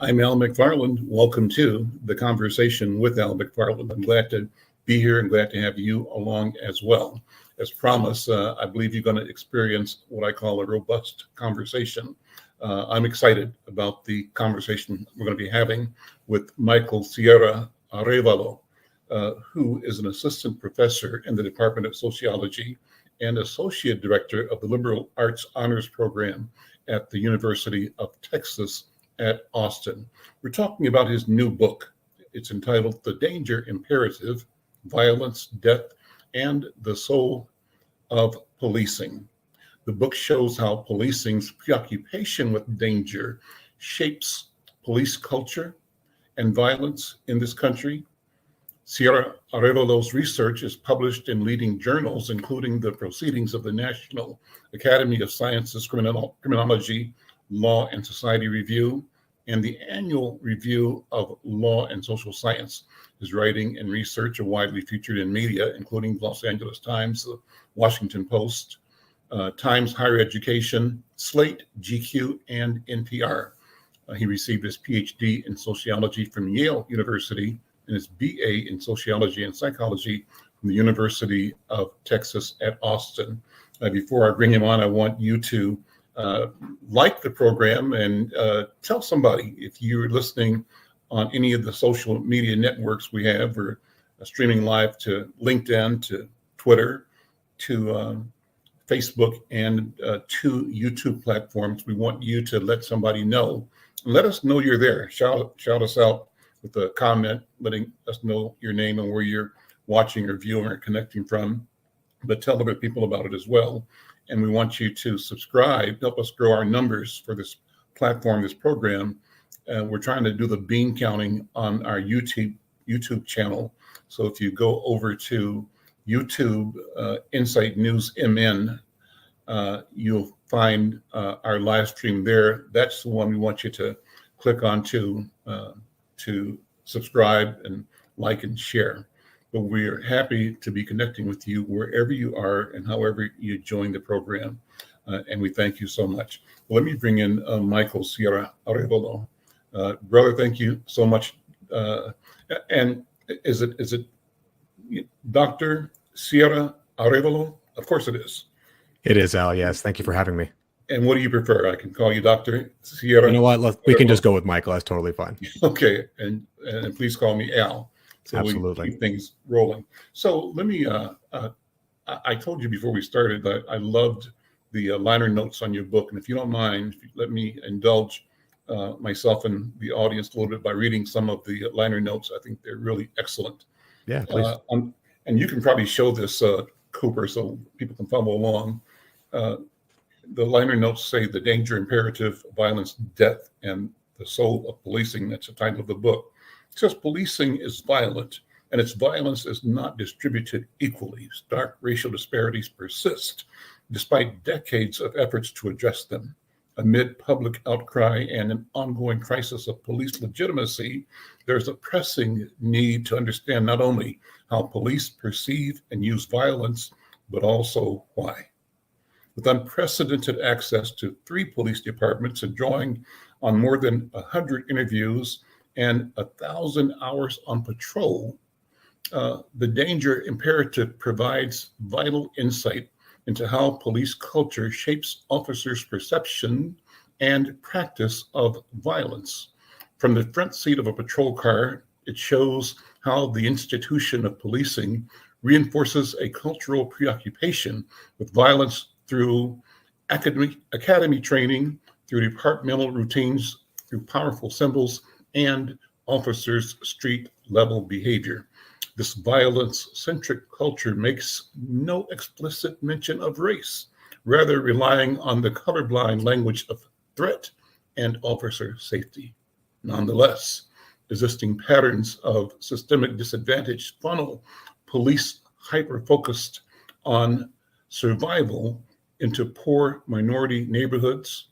I'm Al McFarland. Welcome to the conversation with Al McFarland. I'm glad to be here and glad to have you along as well. As promised, I believe you're going to experience what I call a robust conversation. I'm excited about the conversation we're going to be having with Michael Sierra-Arévalo, who is an assistant professor in the Department of Sociology and associate director of the Liberal Arts Honors Program at the University of Texas at Austin. We're talking about his new book. It's entitled The Danger Imperative, Violence, Death, and the Soul of Policing. The book shows how policing's preoccupation with danger shapes police culture and violence in this country. Sierra-Arévalo's research is published in leading journals, including the Proceedings of the National Academy of Sciences, Criminology, Law and Society Review, and the Annual Review of Law and Social Science. His writing and research are widely featured in media, including the Los Angeles Times, the Washington Post, Times Higher Education, Slate, GQ, and NPR. He received his PhD in sociology from Yale University and his BA in sociology and psychology from the University of Texas at Austin. Before I bring him on, I want you to like the program and tell somebody. If you're listening on any of the social media networks we have, we're streaming live to LinkedIn, to Twitter, to Facebook, and to YouTube platforms. We want you to let somebody know. Let us know you're there. Shout us out with a comment, letting us know your name and where you're watching or viewing or connecting from. But tell other people about it as well. And we want you to subscribe, help us grow our numbers for this platform, this program. We're trying to do the bean counting on our YouTube channel. So if you go over to YouTube, Insight News MN, you'll find our live stream there. That's the one we want you to click on to subscribe and like and share. But we're happy to be connecting with you wherever you are and however you join the program. And we thank you so much. Let me bring in Michael Sierra-Arévalo. Brother, thank you so much. And is it Dr. Sierra-Arévalo? Of course it is. It is, Al. Yes. Thank you for having me. And what do you prefer? I can call you Dr. Sierra. You know what? We can just go with Michael. That's totally fine. Okay. And please call me Al. So absolutely. We keep things rolling. So let me, I told you before we started that I loved the liner notes on your book. And if you don't mind, let me indulge myself and the audience a little bit by reading some of the liner notes. I think they're really excellent. Yeah, please. And you can probably show this, Cooper, so people can follow along. The liner notes say the danger imperative, violence, death, and the soul of policing. That's the title of the book. It says policing is violent, and its violence is not distributed equally. Stark racial disparities persist, despite decades of efforts to address them. Amid public outcry and an ongoing crisis of police legitimacy, there's a pressing need to understand not only how police perceive and use violence, but also why. With unprecedented access to 3 police departments and drawing on more than 100 interviews and 1,000 hours on patrol, the danger imperative provides vital insight into how police culture shapes officers' perception and practice of violence. From the front seat of a patrol car, it shows how the institution of policing reinforces a cultural preoccupation with violence through academy training, through departmental routines, through powerful symbols, and officers' street-level behavior. This violence-centric culture makes no explicit mention of race, rather relying on the colorblind language of threat and officer safety. Nonetheless, existing patterns of systemic disadvantage funnel police hyper-focused on survival into poor minority neighborhoods,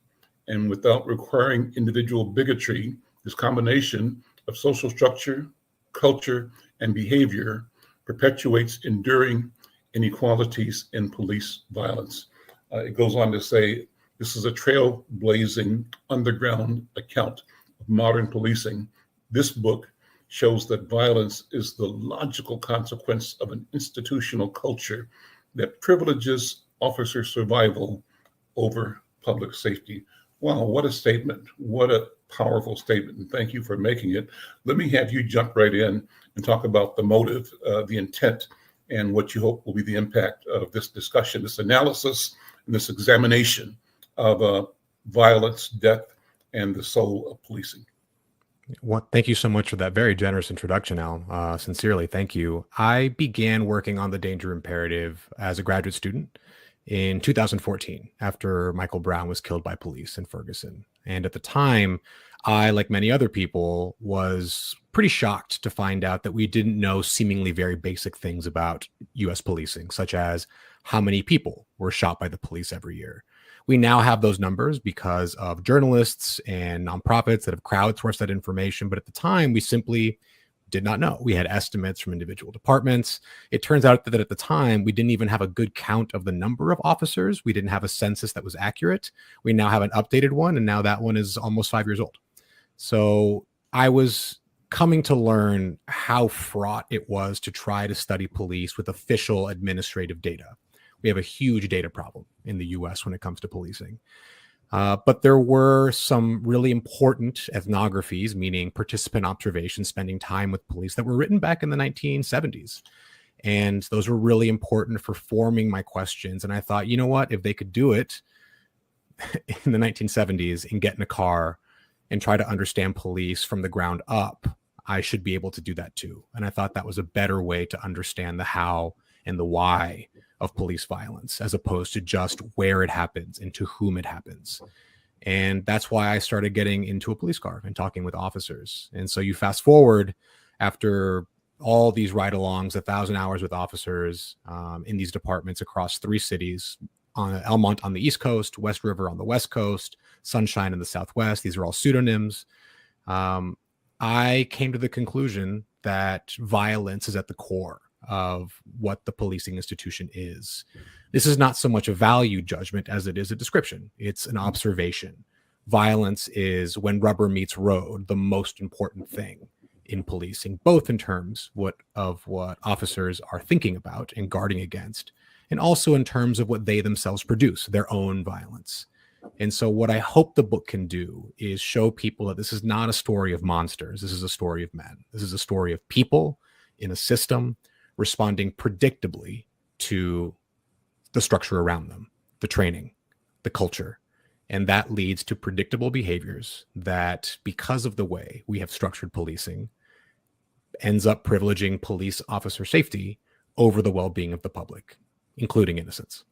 and without requiring individual bigotry, this combination of social structure, culture, and behavior perpetuates enduring inequalities in police violence. It goes on to say, this is a trailblazing underground account of modern policing, this book shows that violence is the logical consequence of an institutional culture that privileges officer survival over public safety. Wow, what a statement. What a powerful statement. And thank you for making it. Let me have you jump right in and talk about the motive, the intent, and what you hope will be the impact of this discussion, this analysis, and this examination of violence, death, and the soul of policing. Well, thank you so much for that very generous introduction, Al. Sincerely, thank you. I began working on the danger imperative as a graduate student in 2014 after Michael Brown was killed by police in Ferguson. And at the time, I, like many other people, was pretty shocked to find out that we didn't know seemingly very basic things about US policing, such as how many people were shot by the police every year. We now have those numbers because of journalists and nonprofits that have crowdsourced that information. But at the time, we simply did not know. We had estimates from individual departments. It turns out that at the time, we didn't even have a good count of the number of officers. We didn't have a census that was accurate. We now have an updated one, and now that one is almost 5 years old. So I was coming to learn how fraught it was to try to study police with official administrative data. We have a huge data problem in the US when it comes to policing. But there were some really important ethnographies, meaning participant observations, spending time with police, that were written back in the 1970s. And those were really important for forming my questions. And I thought, you know what, if they could do it in the 1970s and get in a car and try to understand police from the ground up, I should be able to do that too. And I thought that was a better way to understand the how and the why of police violence, as opposed to just where it happens and to whom it happens. And that's why I started getting into a police car and talking with officers. And so you fast forward after all these ride-alongs, 1,000 hours with officers in these departments across 3 cities, on Elmont on the East Coast, West River on the West Coast, Sunshine in the Southwest. These are all pseudonyms. I came to the conclusion that violence is at the core of what the policing institution is. This is not so much a value judgment as it is a description. It's an observation. Violence is, when rubber meets road, the most important thing in policing, both in terms of what officers are thinking about and guarding against, and also in terms of what they themselves produce, their own violence. And so what I hope the book can do is show people that this is not a story of monsters. This is a story of men. This is a story of people in a system responding predictably to the structure around them, the training, the culture. And that leads to predictable behaviors that, because of the way we have structured policing, ends up privileging police officer safety over the well-being of the public, including innocents.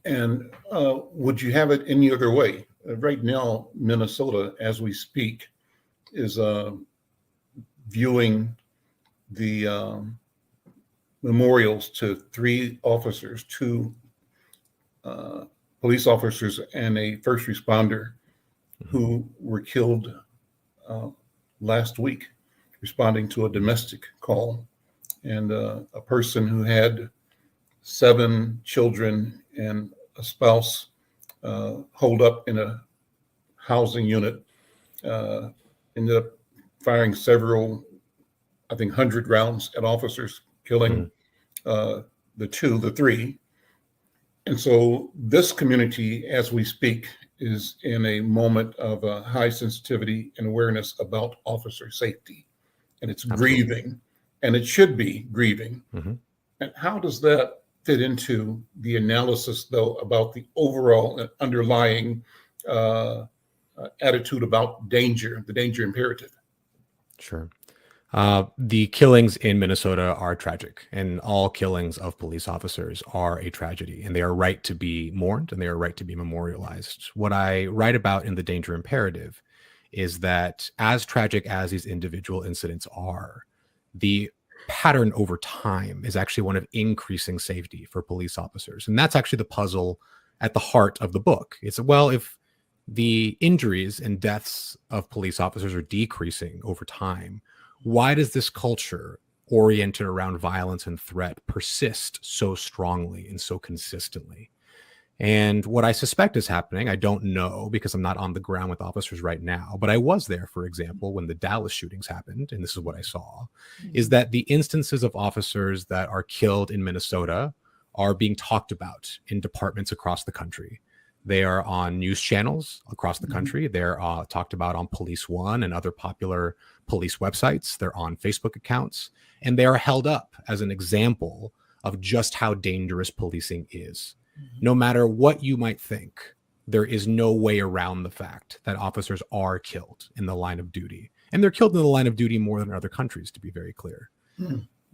And would you have it any other way? Right now, Minnesota, as we speak, is viewing the memorials to 3 officers, 2 police officers and a first responder who were killed last week responding to a domestic call, and a person who had 7 children and a spouse holed up in a housing unit, ended up firing several, I think 100 rounds at officers, killing the 3. And so this community, as we speak, is in a moment of high sensitivity and awareness about officer safety. And it's Absolutely. grieving, and it should be grieving. And how does that fit into the analysis, though, about the overall underlying attitude about danger, the danger imperative? Sure. The killings in Minnesota are tragic, and all killings of police officers are a tragedy, and they are right to be mourned, and they are right to be memorialized. What I write about in The Danger Imperative is that, as tragic as these individual incidents are, the pattern over time is actually one of increasing safety for police officers. And that's actually the puzzle at the heart of the book. It's, well, if the injuries and deaths of police officers are decreasing over time, why does this culture oriented around violence and threat persist so strongly and so consistently? And what I suspect is happening, I don't know because I'm not on the ground with officers right now, but I was there, for example, when the Dallas shootings happened, and this is what I saw, is that the instances of officers that are killed in Minnesota are being talked about in departments across the country. They are on news channels across the country. They're talked about on Police One and other popular police websites. They're on Facebook accounts, and they are held up as an example of just how dangerous policing is. No matter what you might think, there is no way around the fact that officers are killed in the line of duty. And they're killed in the line of duty more than other countries, to be very clear.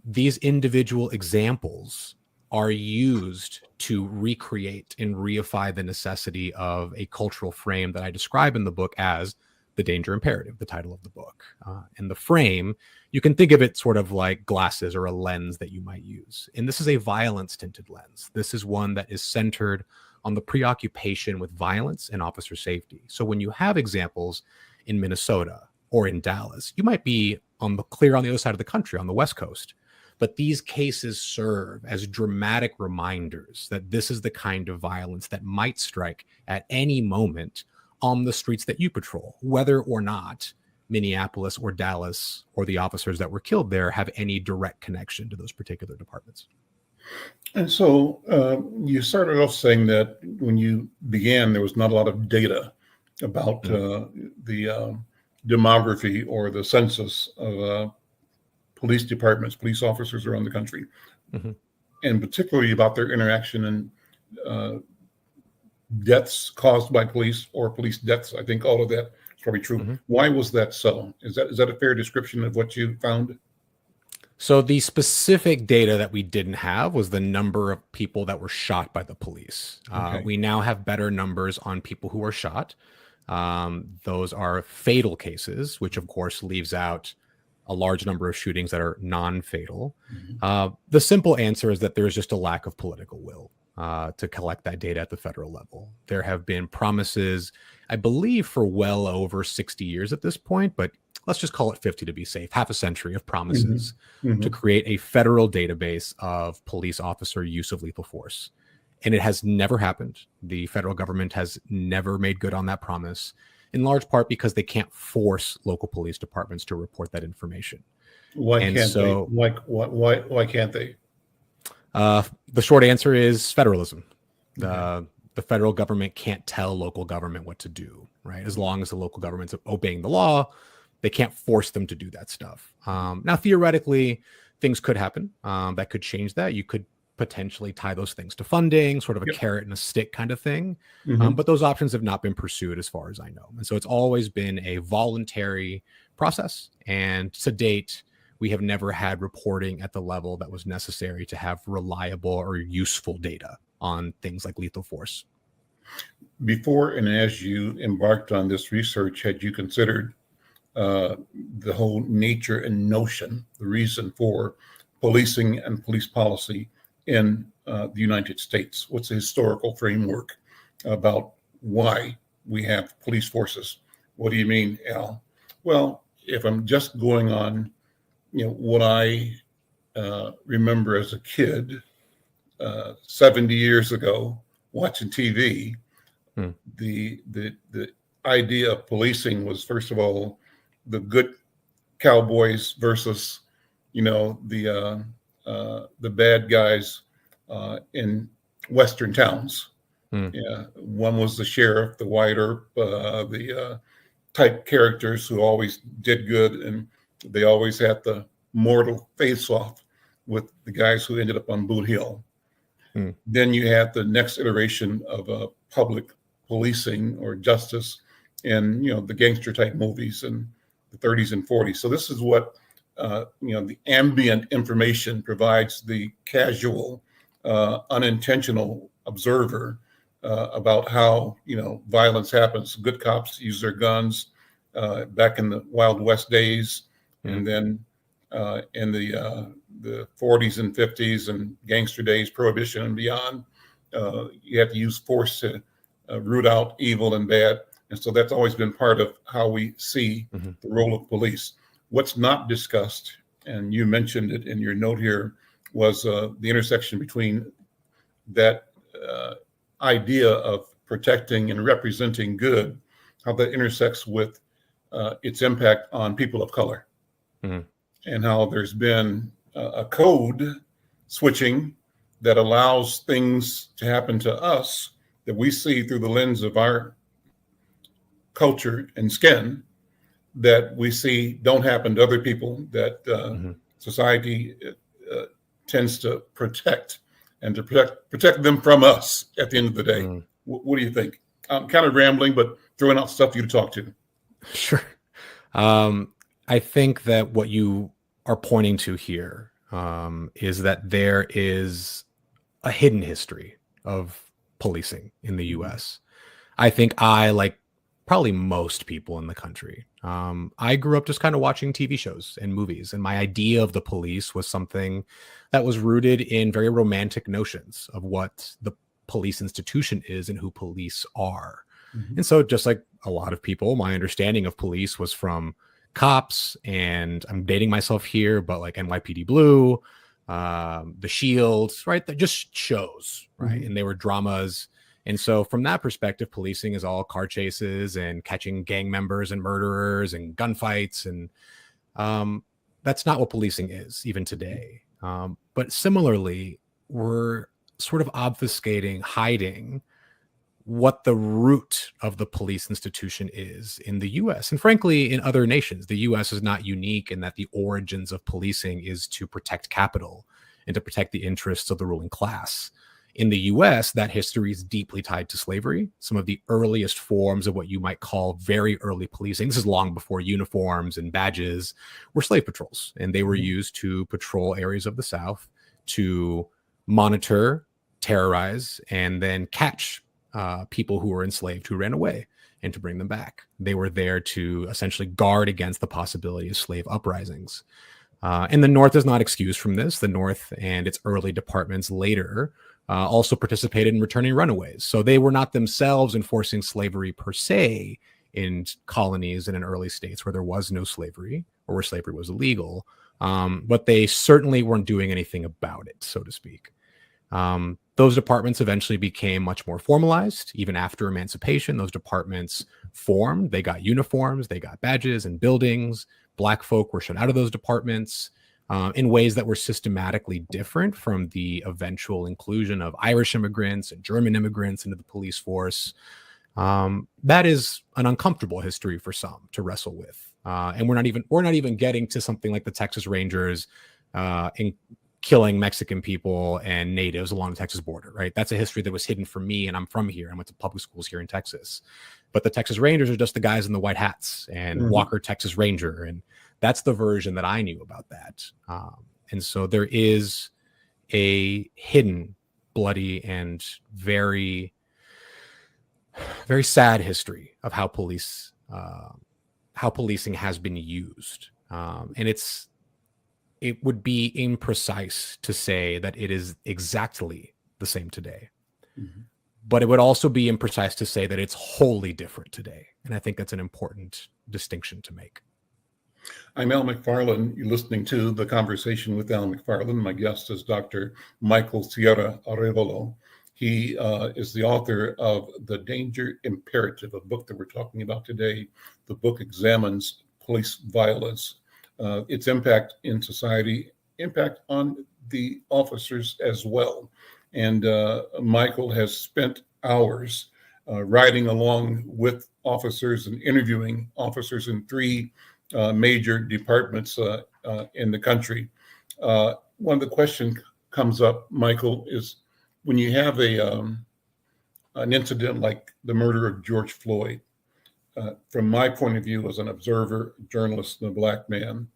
These individual examples are used to recreate and reify the necessity of a cultural frame that I describe in the book as the danger imperative, the title of the book. And the frame, you can think of it sort of like glasses or a lens that you might use. And this is a violence tinted lens. This is one that is centered on the preoccupation with violence and officer safety. So when you have examples in Minnesota or in Dallas, you might be on the other side of the country, on the West Coast. But these cases serve as dramatic reminders that this is the kind of violence that might strike at any moment on the streets that you patrol, whether or not Minneapolis or Dallas or the officers that were killed there have any direct connection to those particular departments. And so you started off saying that when you began, there was not a lot of data about the demography or the census of police departments, police officers around the country, and particularly about their interaction and deaths caused by police or police deaths. I think all of that is probably true. Why was that so? Is that a fair description of what you found? So the specific data that we didn't have was the number of people that were shot by the police. We now have better numbers on people who were shot. Those are fatal cases, which of course leaves out a large number of shootings that are non-fatal. The simple answer is that there is just a lack of political will to collect that data at the federal level. There have been promises, I believe, for well over 60 years at this point, but let's just call it 50 to be safe, half a century of promises to create a federal database of police officer use of lethal force. And it has never happened. The federal government has never made good on that promise, in large part because they can't force local police departments to report that information. Why can't they? The short answer is federalism. The federal government can't tell local government what to do, right? As long as the local government's obeying the law, they can't force them to do that stuff. Now, theoretically, things could happen that could change that. You could potentially tie those things to funding, sort of a carrot and a stick kind of thing. But those options have not been pursued as far as I know. And so it's always been a voluntary process. And to date, we have never had reporting at the level that was necessary to have reliable or useful data on things like lethal force. Before and as you embarked on this research, had you considered the whole nature and notion, the reason for policing and police policy in the United States? What's the historical framework about why we have police forces? What do you mean, Al? Well, if I'm just going on, what I remember as a kid 70 years ago watching TV, the idea of policing was, first of all, the good cowboys versus, the bad guys in Western towns. One was the sheriff, the White Earp, the type characters who always did good, and they always had the mortal face-off with the guys who ended up on Boot Hill. Then you had the next iteration of public policing or justice in, the gangster type movies in the 30s and 40s. So this is what the ambient information provides the casual, unintentional observer about how, violence happens. Good cops use their guns back in the Wild West days. And then in the 40s and 50s and gangster days, prohibition and beyond, you have to use force to root out evil and bad. And so that's always been part of how we see the role of police. What's not discussed, and you mentioned it in your note here, was the intersection between that idea of protecting and representing good, how that intersects with its impact on people of color, and how there's been a code switching that allows things to happen to us that we see through the lens of our culture and skin that we see don't happen to other people, that society tends to protect and to protect them from us at the end of the day. What do you think? I'm kind of rambling, but throwing out stuff for you to talk to. Sure. I think that what you are pointing to here is that there is a hidden history of policing in the US. I think like probably most people in the country, I grew up just kind of watching TV shows and movies, and my idea of the police was something that was rooted in very romantic notions of what the police institution is and who police are. And so just like a lot of people, my understanding of police was from cops, and I'm dating myself here, but like NYPD Blue, The Shield, right? They're just shows, right? And they were dramas. And so from that perspective, policing is all car chases and catching gang members and murderers and gunfights. And that's not what policing is even today. But similarly, we're sort of obfuscating, hiding what the root of the police institution is in the US and frankly in other nations. The US is not unique in that the origins of policing is to protect capital and to protect the interests of the ruling class. In the US, that history is deeply tied to slavery. Some of the earliest forms of what you might call very early policing, this is long before uniforms and badges, were slave patrols. And they were used to patrol areas of the South to monitor, terrorize, and then catch people who were enslaved who ran away and to bring them back. They were there to essentially guard against the possibility of slave uprisings. And the North is not excused from this. The North and its early departments later also participated in returning runaways. So they were not themselves enforcing slavery per se in colonies and in early states where there was no slavery or where slavery was illegal. But they certainly weren't doing anything about it, so to speak. Those departments eventually became much more formalized. Even after emancipation, those departments formed. They got uniforms, they got badges and buildings. Black folk were shut out of those departments in ways that were systematically different from the eventual inclusion of Irish immigrants and German immigrants into the police force. That is an uncomfortable history for some to wrestle with. And we're not even getting to something like the Texas Rangers in killing Mexican people and natives along the Texas border, right? That's a history that was hidden from me, and I'm from here. I went to public schools here in Texas. But the Texas Rangers are just the guys in the white hats and Walker Texas Ranger. And that's the version that I knew about that. And so there is a hidden, bloody, and very, very sad history of how policing has been used. And it would be imprecise to say that it is exactly the same today. But it would also be imprecise to say that it's wholly different today. And I think that's an important distinction to make. I'm Al McFarland. You're listening to The Conversation with Al McFarland. My guest is Dr. Michael Sierra-Arévalo. He is the author of The Danger Imperative, a book that we're talking about today. The book examines police violence, its impact in society, impact on the officers as well. And Michael has spent hours riding along with officers and interviewing officers in three major departments in the country. One of the questions comes up, Michael, is when you have an incident like the murder of George Floyd, from my point of view as an observer, journalist, and a Black man,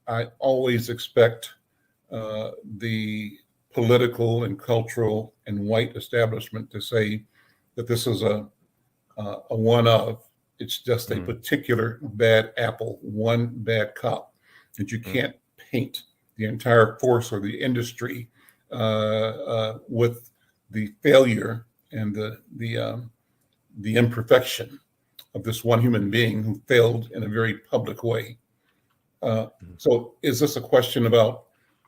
I always expect the political and cultural and white establishment to say that this is a one of. It's just a particular bad apple, one bad cop, that you can't paint the entire force or the industry with the failure and the imperfection of this one human being who failed in a very public way. So is this a question about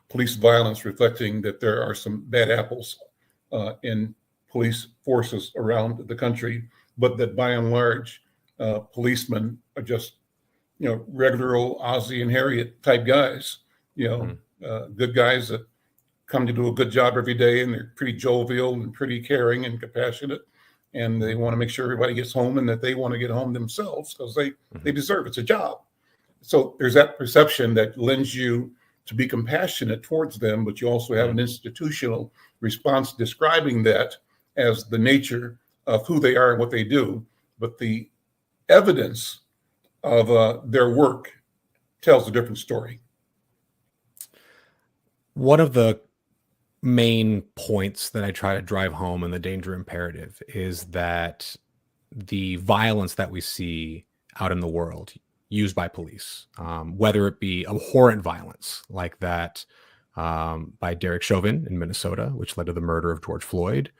police violence reflecting that there are some bad apples in police forces around the country, but that by and large, policemen are just, regular old Ozzie and Harriet type guys, good guys that come to do a good job every day, and they're pretty jovial and pretty caring and compassionate. And they want to make sure everybody gets home, and that they want to get home themselves because they deserve it. It's a job. So there's that perception that lends you to be compassionate towards them, but you also have an institutional response describing that as the nature of who they are and what they do. But the evidence of their work tells a different story. One of the main points that I try to drive home in the danger imperative is that the violence that we see out in the world used by police, whether it be abhorrent violence like that by Derek Chauvin in Minnesota, which led to the murder of George Floyd,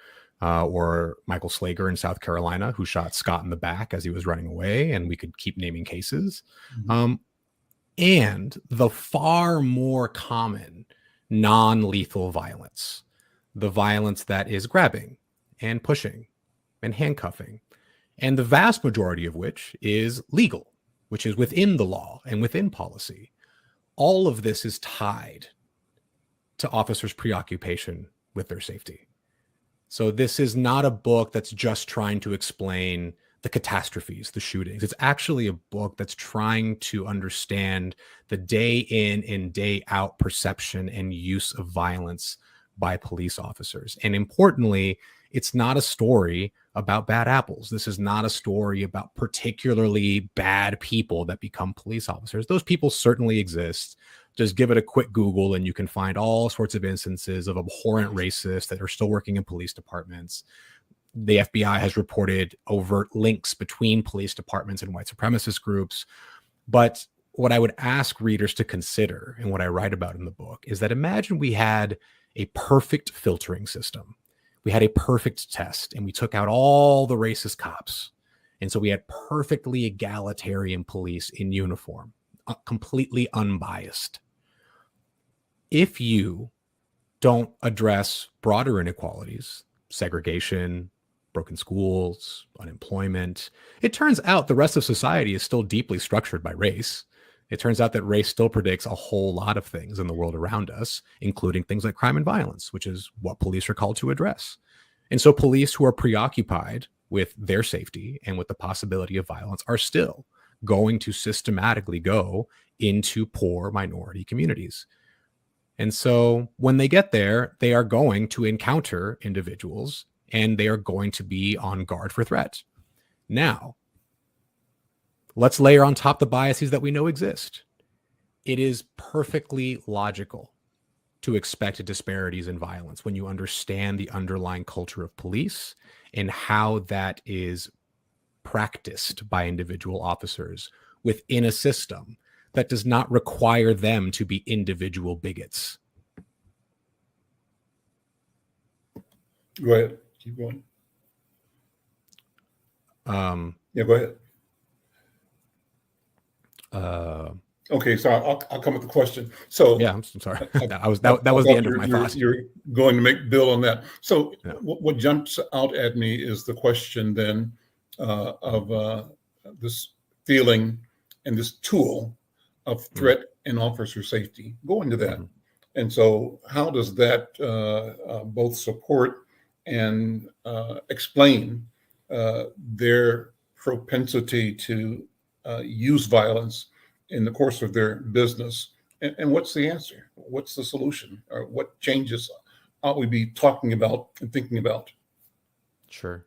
or Michael Slager in South Carolina, who shot Scott in the back as he was running away, and we could keep naming cases. And the far more common non-lethal violence, the violence that is grabbing and pushing and handcuffing, and the vast majority of which is legal, which is within the law and within policy. All of this is tied to officers' preoccupation with their safety. So this is not a book that's just trying to explain the catastrophes, the shootings. It's actually a book that's trying to understand the day in and day out perception and use of violence by police officers. And importantly, it's not a story about bad apples. This is not a story about particularly bad people that become police officers. Those people certainly exist. Just give it a quick Google and you can find all sorts of instances of abhorrent racists that are still working in police departments. The FBI has reported overt links between police departments and white supremacist groups. But what I would ask readers to consider, and what I write about in the book, is that imagine we had a perfect filtering system. We had a perfect test, and we took out all the racist cops. And so we had perfectly egalitarian police in uniform, completely unbiased. If you don't address broader inequalities, segregation, broken schools, unemployment, it turns out the rest of society is still deeply structured by race. It turns out that race still predicts a whole lot of things in the world around us, including things like crime and violence, which is what police are called to address. And so police who are preoccupied with their safety and with the possibility of violence are still going to systematically go into poor minority communities. And so when they get there, they are going to encounter individuals and they are going to be on guard for threat. Now, let's layer on top the biases that we know exist. It is perfectly logical to expect disparities in violence when you understand the underlying culture of police and how that is practiced by individual officers within a system that does not require them to be individual bigots. Go ahead. Keep going. Yeah, go ahead. Okay, so I'll come with the question. So yeah, I'm sorry. That was the end of my thoughts. You're going to make Bill on that. So yeah. What jumps out at me is the question then of this feeling and this tool of threat and officer safety. Go into that. And so how does that both support and explain their propensity to use violence in the course of their business? And what's the answer? What's the solution? Or what changes ought we be talking about and thinking about? Sure.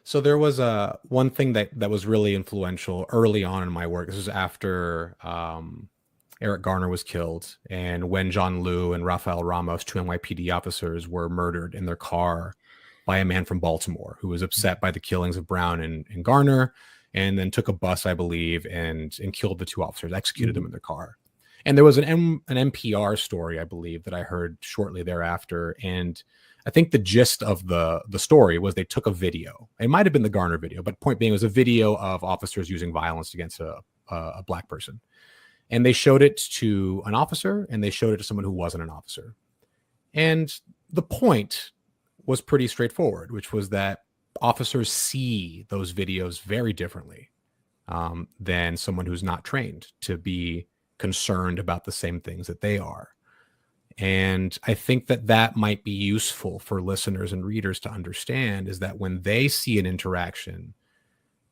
So there was one thing that was really influential early on in my work. This was after Eric Garner was killed, and when John Liu and Rafael Ramos, two NYPD officers, were murdered in their car by a man from Baltimore who was upset by the killings of Brown and Garner, and then took a bus, I believe, and killed the two officers, executed them in their car. And there was an NPR story, I believe, that I heard shortly thereafter. And I think the gist of the story was they took a video. It might have been the Garner video, but point being, it was a video of officers using violence against a black person. And they showed it to an officer and they showed it to someone who wasn't an officer. And the point was pretty straightforward, which was that officers see those videos very differently than someone who's not trained to be concerned about the same things that they are. And I think that that might be useful for listeners and readers to understand, is that when they see an interaction,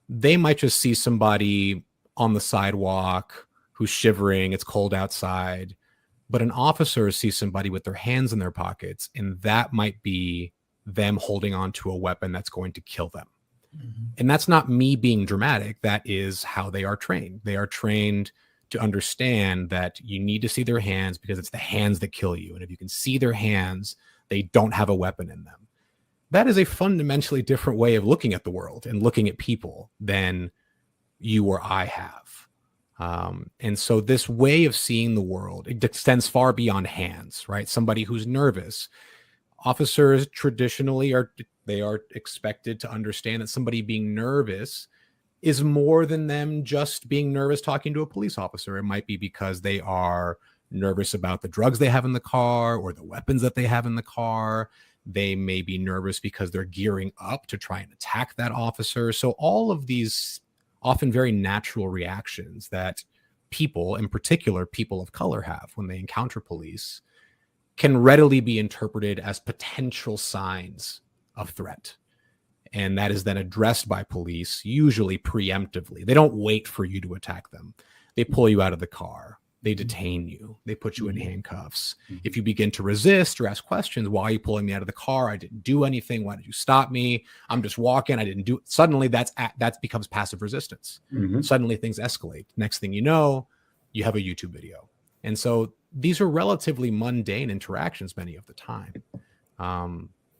they might just see somebody on the sidewalk who's shivering, it's cold outside, but an officer sees somebody with their hands in their pockets, and that might be them holding on to a weapon that's going to kill them. Mm-hmm. And that's not me being dramatic. That is how they are trained. They are trained to understand that you need to see their hands because it's the hands that kill you. And if you can see their hands, they don't have a weapon in them. That is a fundamentally different way of looking at the world and looking at people than you or I have. And so this way of seeing the world, it extends far beyond hands, right? Somebody who's nervous. Officers traditionally are expected to understand that somebody being nervous is more than them just being nervous talking to a police officer. It might be because they are nervous about the drugs they have in the car or the weapons that they have in the car. They may be nervous because they're gearing up to try and attack that officer. So all of these often very natural reactions that people, in particular people of color, have when they encounter police can readily be interpreted as potential signs of threat. And that is then addressed by police, usually preemptively. They don't wait for you to attack them. They pull you out of the car. They detain you. They put you in handcuffs. If you begin to resist or ask questions, why are you pulling me out of the car? I didn't do anything. Why did you stop me? I'm just walking. I didn't do it. Suddenly that becomes passive resistance. Suddenly things escalate. Next thing you know, you have a YouTube video. And so these are relatively mundane interactions many of the time.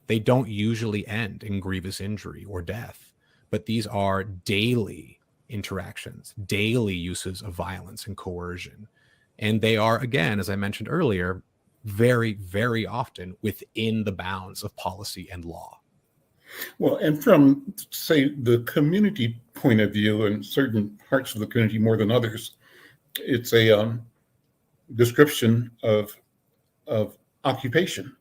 They don't usually end in grievous injury or death, but these are daily interactions, daily uses of violence and coercion. And they are, again, as I mentioned earlier, very, very often within the bounds of policy and law. Well, and from, say, the community point of view, and certain parts of the community more than others, it's a description of occupation.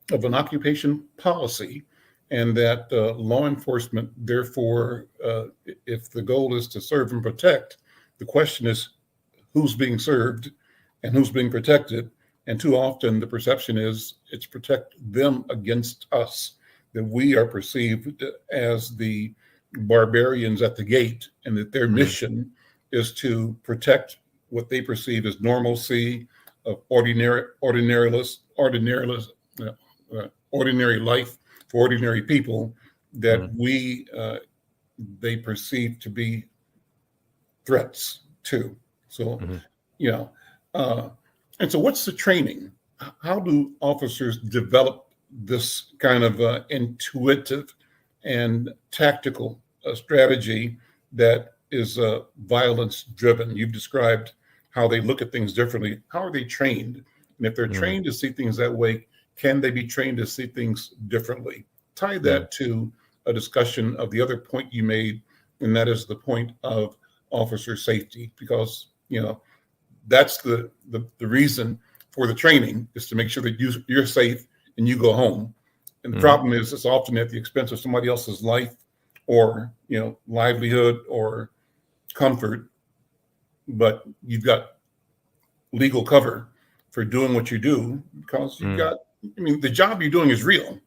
Of an occupation policy, and that law enforcement, therefore, if the goal is to serve and protect, the question is who's being served and who's being protected. And too often the perception is it's protect them against us, that we are perceived as the barbarians at the gate, and that their mission is to protect what they perceive as normalcy of ordinary life for ordinary people that they perceive to be threats to. So, and so what's the training? How do officers develop this kind of intuitive and tactical strategy that is violence driven? You've described how they look at things differently. How are they trained? And if they're trained to see things that way, can they be trained to see things differently? Tie that to a discussion of the other point you made, and that is the point of officer safety, because that's the reason for the training, is to make sure that you're safe and you go home. And the problem is it's often at the expense of somebody else's life or livelihood or comfort, but you've got legal cover for doing what you do because you've got. The job you're doing is real,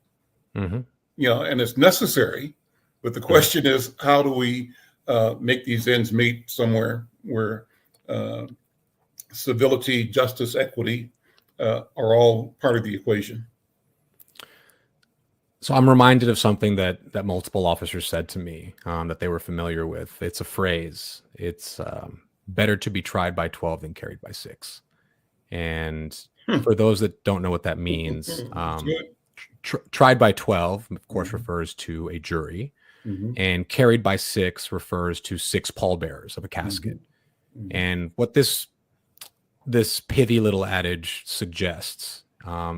and it's necessary. But the question is, how do we make these ends meet somewhere where civility, justice, equity are all part of the equation? So I'm reminded of something that multiple officers said to me that they were familiar with. It's a phrase. It's better to be tried by 12 than carried by 6. And for those that don't know what that means, tried by 12, of course, refers to a jury, and carried by 6 refers to 6 pallbearers of a casket. And what this pithy little adage suggests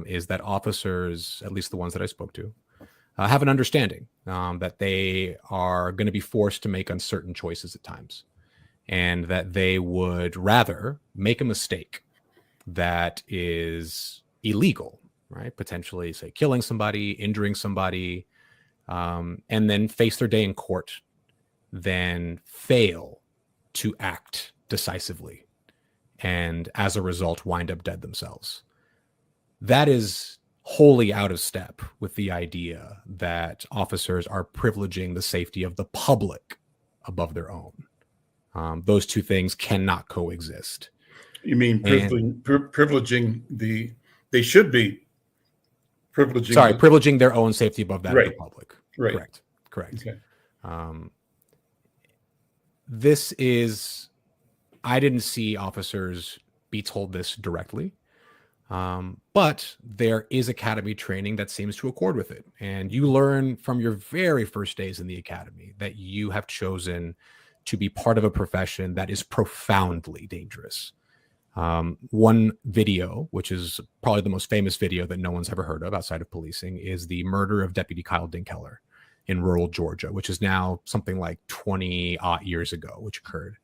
is that officers, at least the ones that I spoke to, have an understanding that they are going to be forced to make uncertain choices at times, and that they would rather make a mistake that is illegal, right? Potentially, say, killing somebody, injuring somebody, and then face their day in court, then fail to act decisively, and as a result, wind up dead themselves. That is wholly out of step with the idea that officers are privileging the safety of the public above their own. Those two things cannot coexist. You mean And privileging they should be privileging privileging their own safety above that of the public. Right. Correct. Okay. This is, I didn't see officers be told this directly, but there is academy training that seems to accord with it. And you learn from your very first days in the academy that you have chosen to be part of a profession that is profoundly dangerous. One video, which is probably the most famous video that no one's ever heard of outside of policing, is the murder of Deputy Kyle Dinkkeller in rural Georgia, which is now something like 20-odd years ago, which occurred.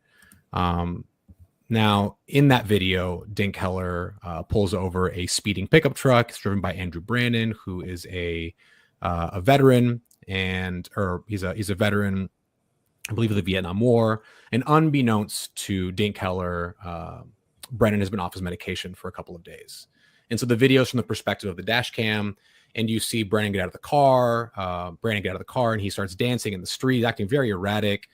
Now, in that video, Dinkkeller pulls over a speeding pickup truck. It's driven by Andrew Brannon, who is a veteran, or he's a veteran, I believe, of the Vietnam War. And unbeknownst to Dinkkeller, Brennan has been off his medication for a couple of days. And so the video is from the perspective of the dash cam, and you see Brennan get out of the car. And he starts dancing in the street, acting very erratic.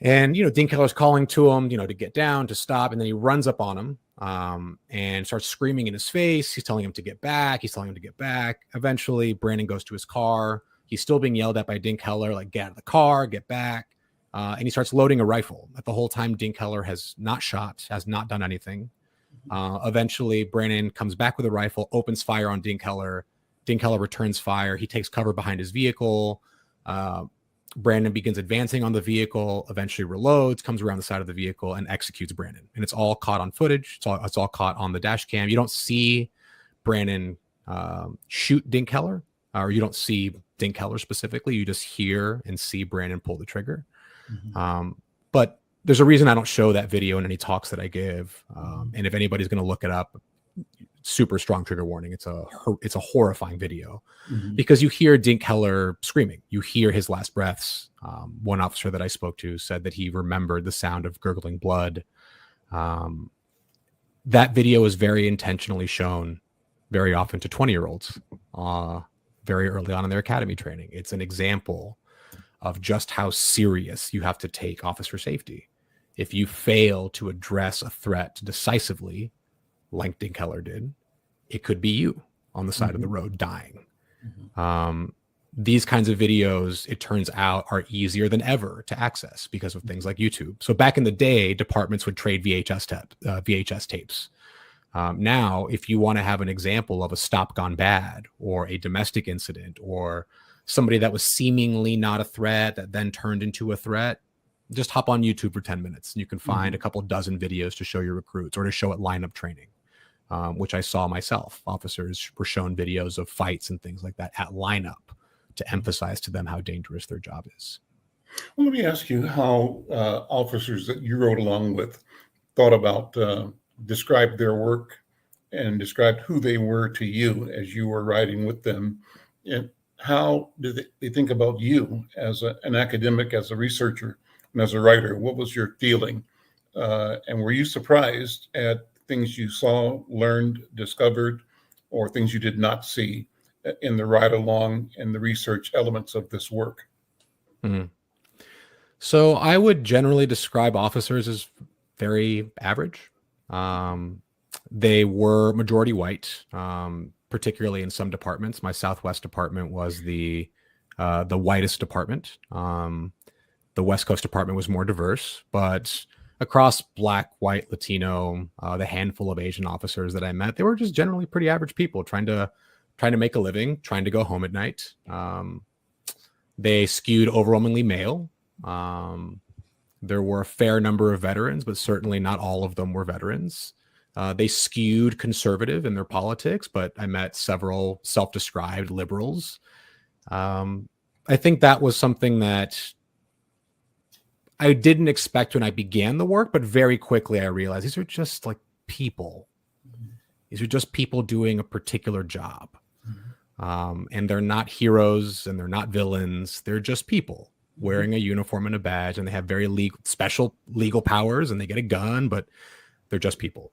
And, Dinkkeller's calling to him, to get down, to stop. And then he runs up on him and starts screaming in his face. He's telling him to get back. Eventually, Brandon goes to his car. He's still being yelled at by Dinkkeller, like, get out of the car, get back. And he starts loading a rifle. At the whole time, Dinkkeller has not shot, has not done anything. Eventually, Brandon comes back with a rifle, opens fire on Dinkkeller. Dinkkeller returns fire. He takes cover behind his vehicle. Brandon begins advancing on the vehicle, eventually reloads, comes around the side of the vehicle, and executes Brandon. And it's all caught on footage. It's all caught on the dash cam. You don't see Brandon shoot Dinkkeller, or you don't see Dinkkeller specifically. You just hear and see Brandon pull the trigger. But there's a reason I don't show that video in any talks that I give. And if anybody's going to look it up, super strong trigger warning. It's a horrifying video because you hear Dinkkeller screaming. You hear his last breaths. One officer that I spoke to said that he remembered the sound of gurgling blood. That video is very intentionally shown very often to 20-year-olds very early on in their academy training. It's an example of just how serious you have to take officer safety. If you fail to address a threat decisively, like Dinkkeller did, it could be you on the side of the road dying. These kinds of videos, it turns out, are easier than ever to access because of things like YouTube. So back in the day, departments would trade VHS tapes. Now, if you want to have an example of a stop gone bad or a domestic incident or somebody that was seemingly not a threat that then turned into a threat, just hop on YouTube for 10 minutes and you can find a couple dozen videos to show your recruits or to show at lineup training, which I saw myself. Officers were shown videos of fights and things like that at lineup to emphasize to them how dangerous their job is. Well, let me ask you how officers that you rode along with thought about, described their work and described who they were to you as you were riding with them. And how did they think about you as an academic, as a researcher, and as a writer? What was your feeling? And were you surprised at things you saw, learned, discovered, or things you did not see in the ride along and the research elements of this work? So I would generally describe officers as very average. They were majority white, particularly in some departments. My Southwest department was the whitest department. The West Coast department was more diverse, but across Black, white, Latino, the handful of Asian officers that I met, they were just generally pretty average people trying to make a living, trying to go home at night. They skewed overwhelmingly male. There were a fair number of veterans, but certainly not all of them were veterans. They skewed conservative in their politics, but I met several self-described liberals. I think that was something that I didn't expect when I began the work, but very quickly I realized these are just like people. These are just people doing a particular job. And they're not heroes and they're not villains. They're just people wearing a uniform and a badge, and they have very special legal powers, and they get a gun, but they're just people.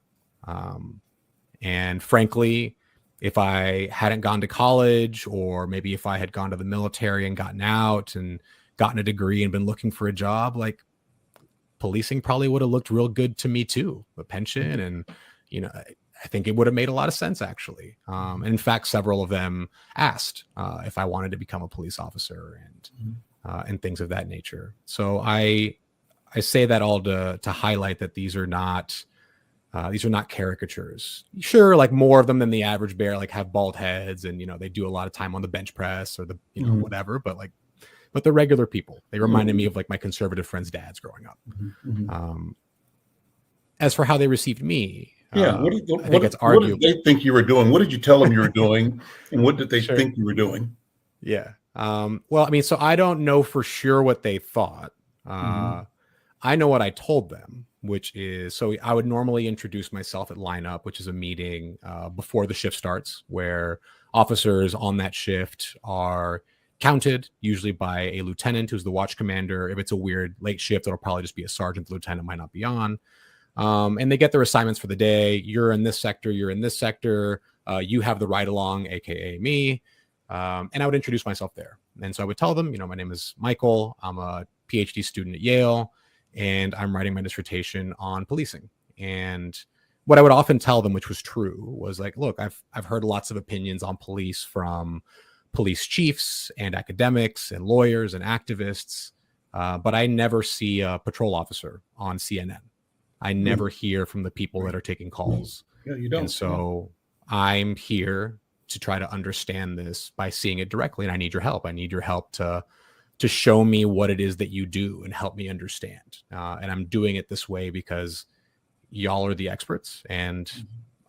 And frankly, if I hadn't gone to college, or maybe if I had gone to the military and gotten out and gotten a degree and been looking for a job, like, policing probably would have looked real good to me too, a pension. And, I think it would have made a lot of sense, actually. And in fact, several of them asked if I wanted to become a police officer and things of that nature. So I say that all to highlight that these are not caricatures. Sure, like more of them than the average bear, like have bald heads and, they do a lot of time on the bench press or the, whatever, but they're regular people. They reminded me of like my conservative friends' dads growing up. As for how they received me, what did they think you were doing? What did you tell them you were doing? And what did they think you were doing? Yeah. Well, I mean, so I don't know for sure what they thought. I know what I told them, which is, so I would normally introduce myself at lineup, which is a meeting before the shift starts, where officers on that shift are counted, usually by a lieutenant who's the watch commander. If it's a weird late shift, it'll probably just be a sergeant. The lieutenant might not be on. And they get their assignments for the day. You're in this sector. You're in this sector. You have the ride along, aka me. And I would introduce myself there. And so I would tell them, my name is Michael. I'm a PhD student at Yale, and I'm writing my dissertation on policing. And what I would often tell them, which was true, was like, look, I've heard lots of opinions on police from police chiefs and academics and lawyers and activists, but I never see a patrol officer on CNN. I never hear from the people that are taking calls. Yeah, you don't. And so I'm here to try to understand this by seeing it directly. And I need your help. I need your help to show me what it is that you do and help me understand. And I'm doing it this way because y'all are the experts, and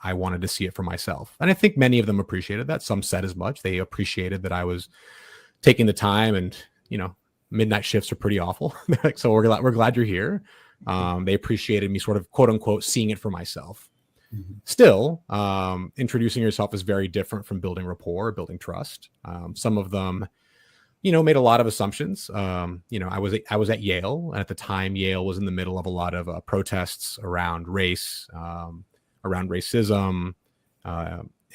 I wanted to see it for myself. And I think many of them appreciated that. Some said as much. They appreciated that I was taking the time, and, midnight shifts are pretty awful. So we're glad you're here. They appreciated me sort of, quote unquote, seeing it for myself. Still, introducing yourself is very different from building rapport, building trust. Some of them, made a lot of assumptions. I was at Yale, and at the time, Yale was in the middle of a lot of protests around race, around racism.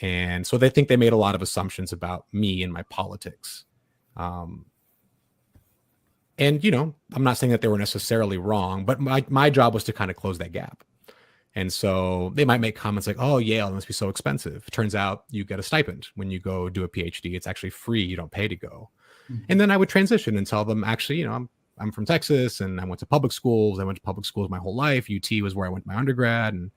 And so they think they made a lot of assumptions about me and my politics. And, I'm not saying that they were necessarily wrong, but my job was to kind of close that gap. And so they might make comments like, oh, Yale must be so expensive. It turns out you get a stipend when you go do a PhD. It's actually free. You don't pay to go. And then I would transition and tell them, actually, I'm from Texas, and I went to public schools. I went to public schools my whole life. UT was where I went to my undergrad. And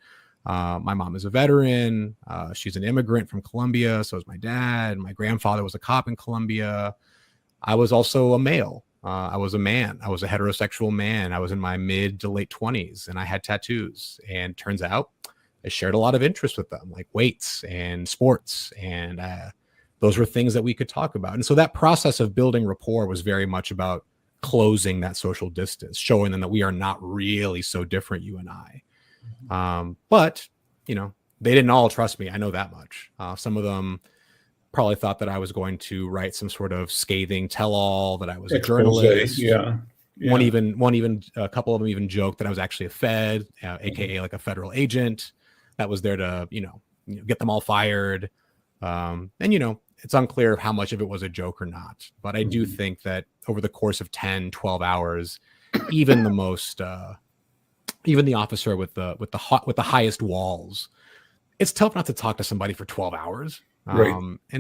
my mom is a veteran. She's an immigrant from Colombia. So is my dad. My grandfather was a cop in Colombia. I was also a male. I was a man. I was a heterosexual man. I was in my mid to late 20s, and I had tattoos. And turns out I shared a lot of interest with them, like weights and sports. And those were things that we could talk about. And so that process of building rapport was very much about closing that social distance, showing them that we are not really so different, you and I. But, they didn't all trust me. I know that much. Some of them probably thought that I was going to write some sort of scathing tell-all, that I was a journalist. Yeah. One even a couple of them even joked that I was actually a Fed, aka like a federal agent that was there to, get them all fired. And, it's unclear how much of it was a joke or not. But I do think that over the course of 10, 12 hours, even the most, even the officer with the highest walls, it's tough not to talk to somebody for 12 hours.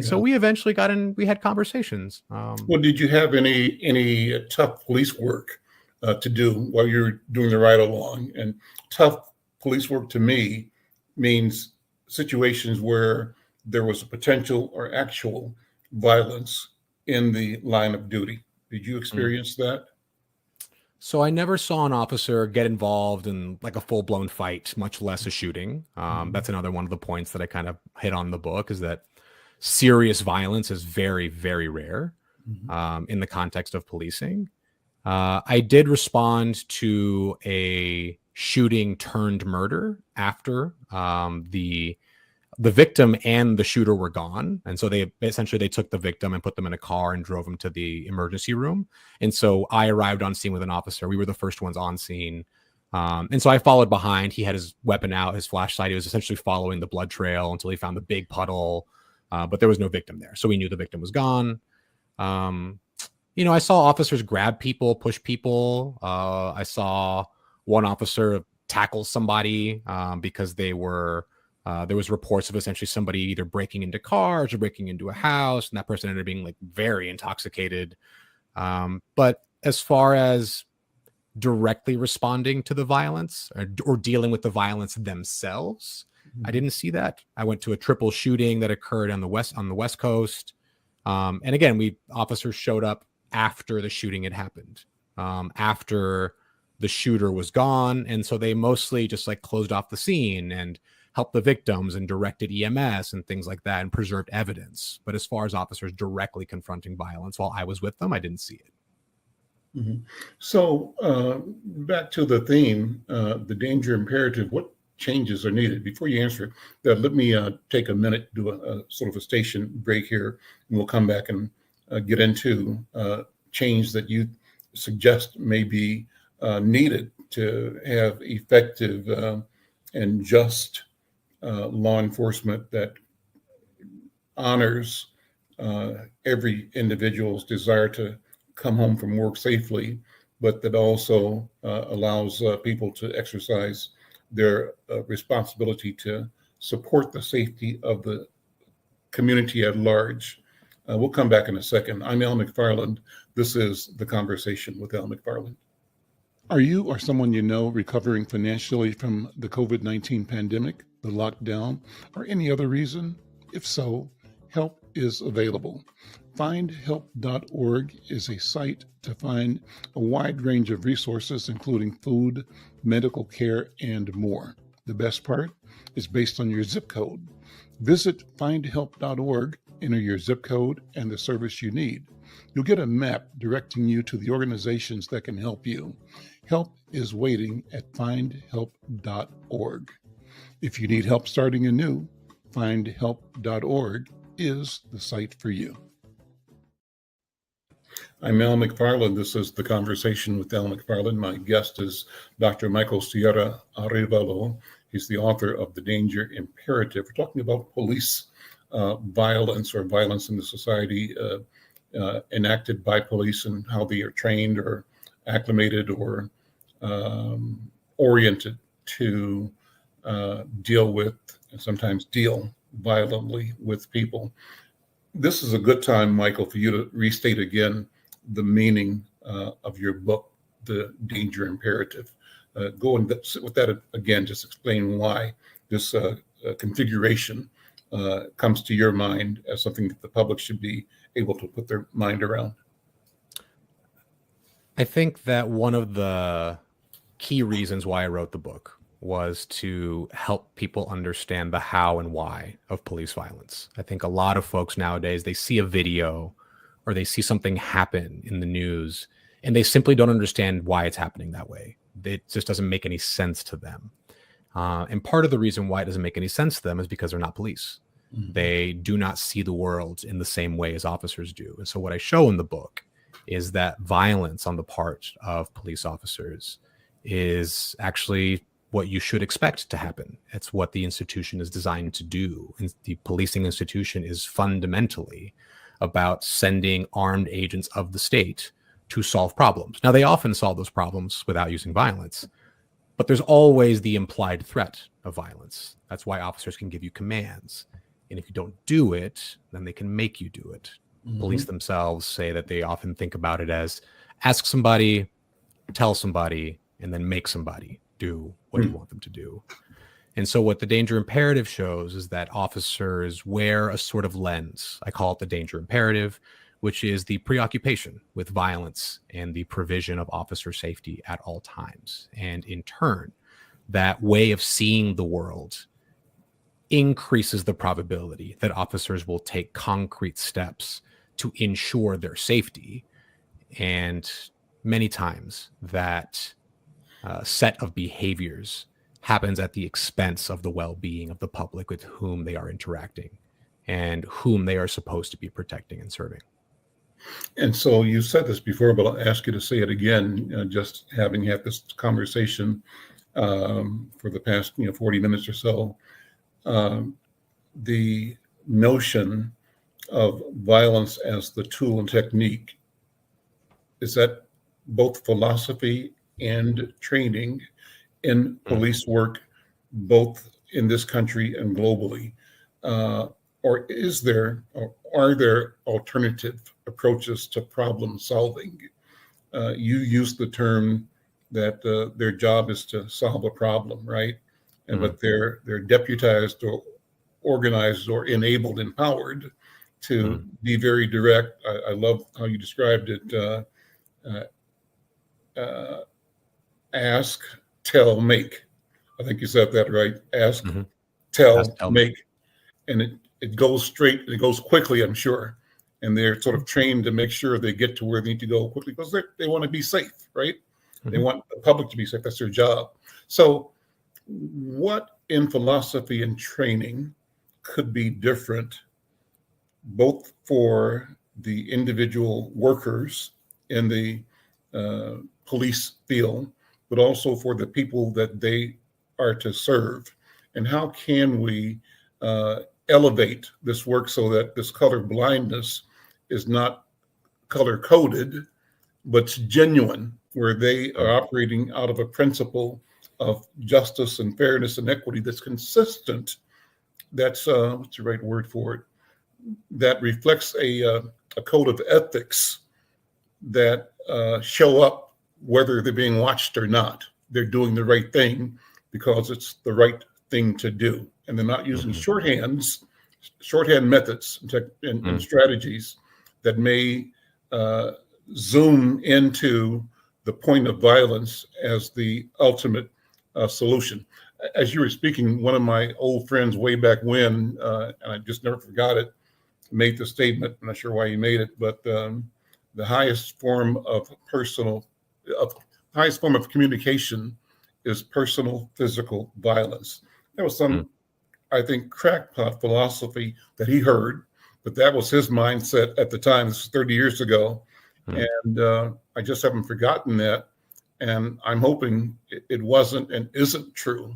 So we eventually we had conversations. Well, did you have any tough police work to do while you're doing the ride along? And tough police work to me means situations where there was a potential or actual violence in the line of duty. Did you experience that? So I never saw an officer get involved in like a full-blown fight, much less a shooting. That's another one of the points that I kind of hit on in the book, is that serious violence is very, very rare in the context of policing. I did respond to a shooting turned murder after the the victim and the shooter were gone. And so they took the victim and put them in a car and drove him to the emergency room. And so I arrived on scene with an officer. We were the first ones on scene. And so I followed behind. He had his weapon out, his flashlight. He was essentially following the blood trail until he found the big puddle. But there was no victim there. So we knew the victim was gone. I saw officers grab people, push people. I saw one officer tackle somebody because there was reports of essentially somebody either breaking into cars or breaking into a house, and that person ended up being like very intoxicated. But as far as directly responding to the violence or dealing with the violence themselves, I didn't see that. I went to a triple shooting that occurred on the West Coast. And again, officers showed up after the shooting had happened, after the shooter was gone. And so they mostly just like closed off the scene and helped the victims and directed EMS and things like that and preserved evidence. But as far as officers directly confronting violence while I was with them, I didn't see it. Mm-hmm. So back to the theme, the danger imperative, what changes are needed? Before you answer it, let me take a minute, do a sort of a station break here, and we'll come back and get into change that you suggest may be needed to have effective and just law enforcement that honors every individual's desire to come home from work safely, but that also allows people to exercise their responsibility to support the safety of the community at large. We'll come back in a second. I'm Al McFarland. This is The Conversation with Al McFarland. Are you or someone you know recovering financially from the COVID-19 pandemic, the lockdown, or any other reason? If so, help is available. Findhelp.org is a site to find a wide range of resources, including food, medical care, and more. The best part is based on your zip code. Visit findhelp.org, enter your zip code and the service you need. You'll get a map directing you to the organizations that can help you. Help is waiting at findhelp.org. If you need help starting anew, findhelp.org is the site for you. I'm Al McFarland. This is The Conversation with Al McFarland. My guest is Dr. Michael Sierra-Arévalo. He's the author of The Danger Imperative. We're talking about police violence or violence in the society enacted by police and how they are trained or acclimated or oriented to deal with and sometimes deal violently with people. This is a good time, Michael, for you to restate again the meaning of your book, The Danger Imperative. Go and sit with that again, just explain why this configuration comes to your mind as something that the public should be able to put their mind around. I think that one of the key reasons why I wrote the book was to help people understand the how and why of police violence. I think a lot of folks nowadays, they see a video or they see something happen in the news and they simply don't understand why it's happening that way. It just doesn't make any sense to them. And part of the reason why it doesn't make any sense to them is because they're not police. Mm-hmm. They do not see the world in the same way as officers do. And so what I show in the book is that violence on the part of police officers is actually what you should expect to happen. It's what the institution is designed to do. And the policing institution is fundamentally about sending armed agents of the state to solve problems. Now, they often solve those problems without using violence, but there's always the implied threat of violence. That's why officers can give you commands. And if you don't do it, then they can make you do it. Mm-hmm. Police themselves say that they often think about it as ask somebody, tell somebody, and then make somebody do what you want them to do. And so what the danger imperative shows is that officers wear a sort of lens. I call it the danger imperative, which is the preoccupation with violence and the provision of officer safety at all times. And in turn, that way of seeing the world increases the probability that officers will take concrete steps to ensure their safety. And many times that set of behaviors happens at the expense of the well-being of the public with whom they are interacting and whom they are supposed to be protecting and serving. And so you said this before, but I'll ask you to say it again, just having had this conversation for the past 40 minutes or so. The notion of violence as the tool and technique, is that both philosophy and training in police work, both in this country and globally? Or are there alternative approaches to problem solving? You used the term that their job is to solve a problem, right? But they're deputized or organized or enabled, empowered to be very direct. I love how you described it. Ask, tell, make. I think you said that right. Ask, tell, make. And it goes straight, it goes quickly, I'm sure. And they're sort of trained to make sure they get to where they need to go quickly because they want to be safe, right? They want the public to be safe. That's their job. So what in philosophy and training could be different, both for the individual workers in the police field, but also for the people that they are to serve? And how can we elevate this work so that this color blindness is not color coded, but it's genuine, where they are operating out of a principle of justice and fairness and equity that's consistent. That's what's the right word for it? That reflects a code of ethics that show up whether they're being watched or not. They're doing the right thing because it's the right thing to do. And they're not using shorthand methods and strategies that may zoom into the point of violence as the ultimate solution. As you were speaking, one of my old friends way back when, and I just never forgot it, made the statement. I'm not sure why he made it, but the highest form of communication is personal physical violence. There was some, I think, crackpot philosophy that he heard, but that was his mindset at the time. This is 30 years ago. And I just haven't forgotten that. And I'm hoping it wasn't and isn't true,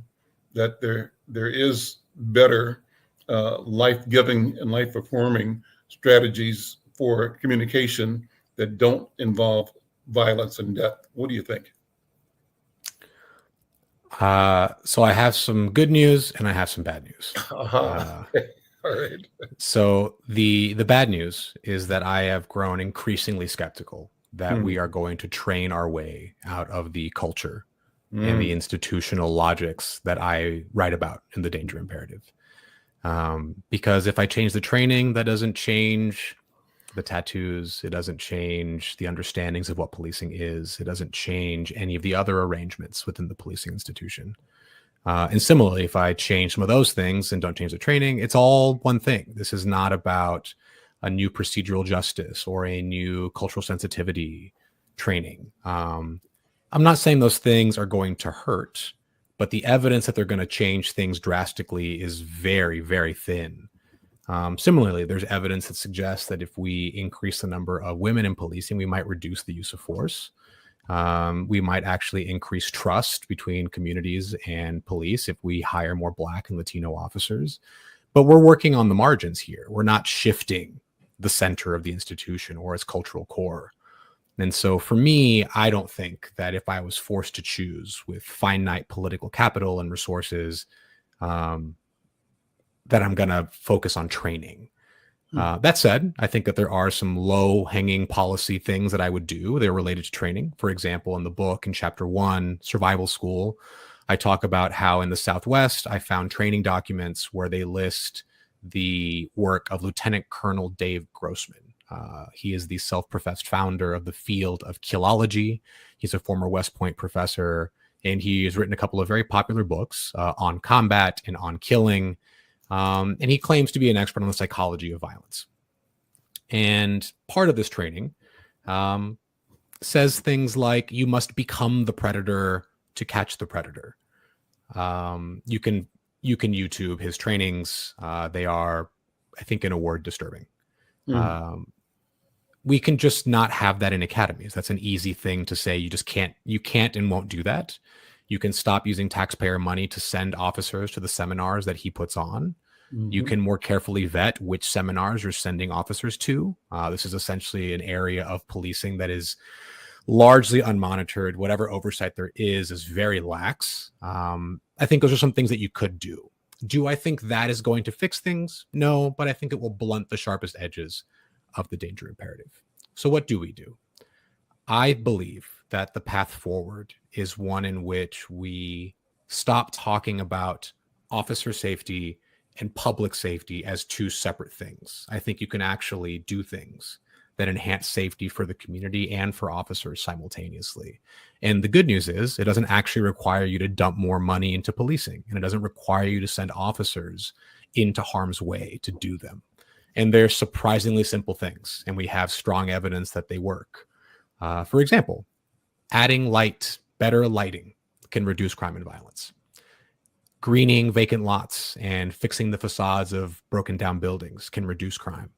that there is better life-giving and life-affirming strategies for communication that don't involve violence and death. What do you think? So I have some good news and I have some bad news. All right. So the bad news is that I have grown increasingly skeptical that we are going to train our way out of the culture and the institutional logics that I write about in the Danger Imperative. Because if I change the training, that doesn't change the tattoos. It doesn't change the understandings of what policing is. It doesn't change any of the other arrangements within the policing institution. And similarly, if I change some of those things and don't change the training, it's all one thing. This is not about a new procedural justice or a new cultural sensitivity training. I'm not saying those things are going to hurt, but the evidence that they're going to change things drastically is very, very thin. Similarly, there's evidence that suggests that if we increase the number of women in policing, we might reduce the use of force. We might actually increase trust between communities and police if we hire more Black and Latino officers. But we're working on the margins here. We're not shifting the center of the institution or its cultural core. And so for me, I don't think that if I was forced to choose with finite political capital and resources, that I'm going to focus on training. That said, I think that there are some low-hanging policy things that I would do. They're related to training. For example, in the book, in Chapter 1, Survival School, I talk about how in the Southwest, I found training documents where they list the work of Lieutenant Colonel Dave Grossman. He is the self-professed founder of the field of killology. He's a former West Point professor, and he has written a couple of very popular books on combat and on killing. And he claims to be an expert on the psychology of violence. And part of this training says things like, you must become the predator to catch the predator. You can YouTube his trainings. They are, I think, in a word, disturbing. We can just not have that in academies. That's an easy thing to say. You can't and won't do that. You can stop using taxpayer money to send officers to the seminars that he puts on. You can more carefully vet which seminars you're sending officers to. This is essentially an area of policing that is largely unmonitored. Whatever oversight there is very lax. I think those are some things that you could do. Do I think that is going to fix things? No, but I think it will blunt the sharpest edges of the danger imperative. So what do we do? I believe that the path forward is one in which we stop talking about officer safety and public safety as two separate things. I think you can actually do things that enhance safety for the community and for officers simultaneously. And the good news is it doesn't actually require you to dump more money into policing, and it doesn't require you to send officers into harm's way to do them. And they're surprisingly simple things, and we have strong evidence that they work. For example, adding better lighting can reduce crime and violence. Greening vacant lots and fixing the facades of broken down buildings can reduce crime.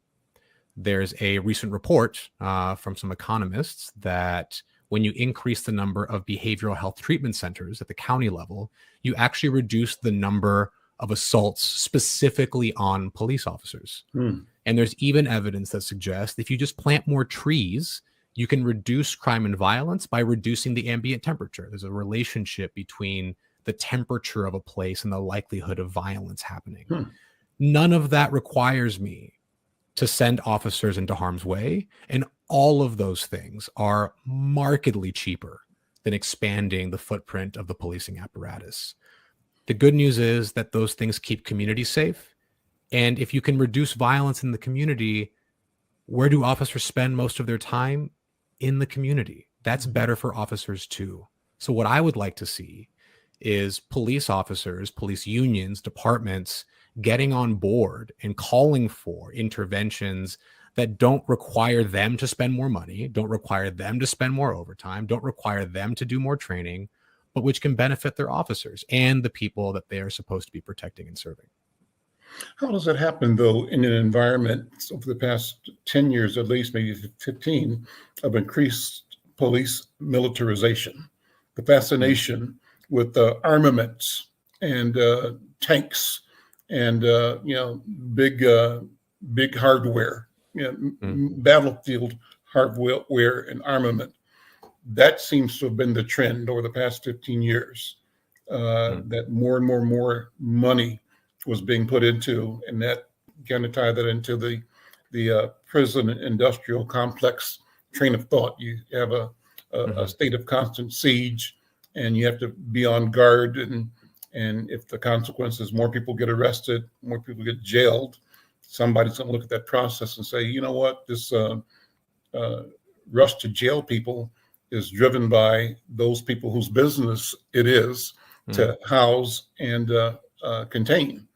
There's a recent report from some economists that when you increase the number of behavioral health treatment centers at the county level, you actually reduce the number of assaults specifically on police officers. And there's even evidence that suggests if you just plant more trees, you can reduce crime and violence by reducing the ambient temperature. There's a relationship between the temperature of a place and the likelihood of violence happening. None of that requires me to send officers into harm's way. And all of those things are markedly cheaper than expanding the footprint of the policing apparatus. The good news is that those things keep communities safe. And if you can reduce violence in the community, where do officers spend most of their time? In the community. That's better for officers too. So what I would like to see is police officers, police unions, departments getting on board and calling for interventions that don't require them to spend more money, don't require them to spend more overtime, don't require them to do more training, but which can benefit their officers and the people that they are supposed to be protecting and serving. How does that happen, though, in an environment over the past 10 years, at least, maybe 15, of increased police militarization, the fascination with armaments and tanks and, big hardware, battlefield hardware and armament? That seems to have been the trend over the past 15 years, that more and more money was being put into, and that kind of tie that into the prison industrial complex train of thought. You have a state of constant siege, and you have to be on guard. And if the consequence is more people get arrested, more people get jailed, somebody's going to look at that process and say, you know what, this rush to jail people is driven by those people whose business it is to house and contain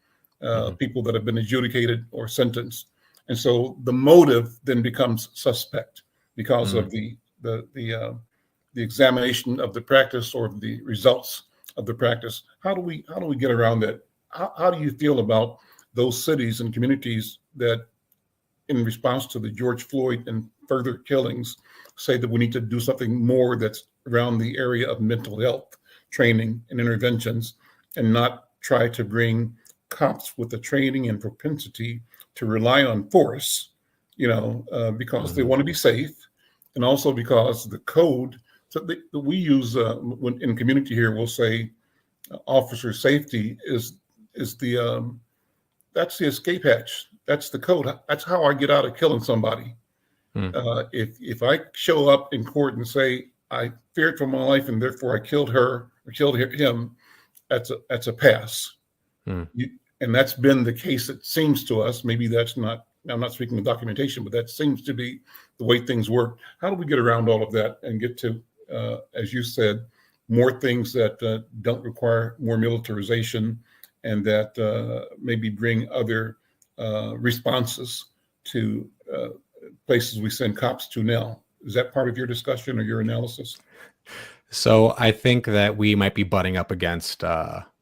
people that have been adjudicated or sentenced. And so the motive then becomes suspect because of the examination of the practice or the results of the practice. How do we get around that? How do you feel about those cities and communities that, in response to the George Floyd and further killings, say that we need to do something more that's around the area of mental health training and interventions, and not try to bring cops with the training and propensity to rely on force, because they want to be safe, and also because the code that we use when in community here, we'll say officer safety is the that's the escape hatch. That's the code. That's how I get out of killing somebody. If I show up in court and say I feared for my life and therefore I killed her or killed him, that's a pass. And that's been the case, it seems to us. Maybe that's not, I'm not speaking of documentation, but that seems to be the way things work. How do we get around all of that and get to, as you said, more things that don't require more militarization and that maybe bring other responses to places we send cops to now? Is that part of your discussion or your analysis? So I think that we might be butting up against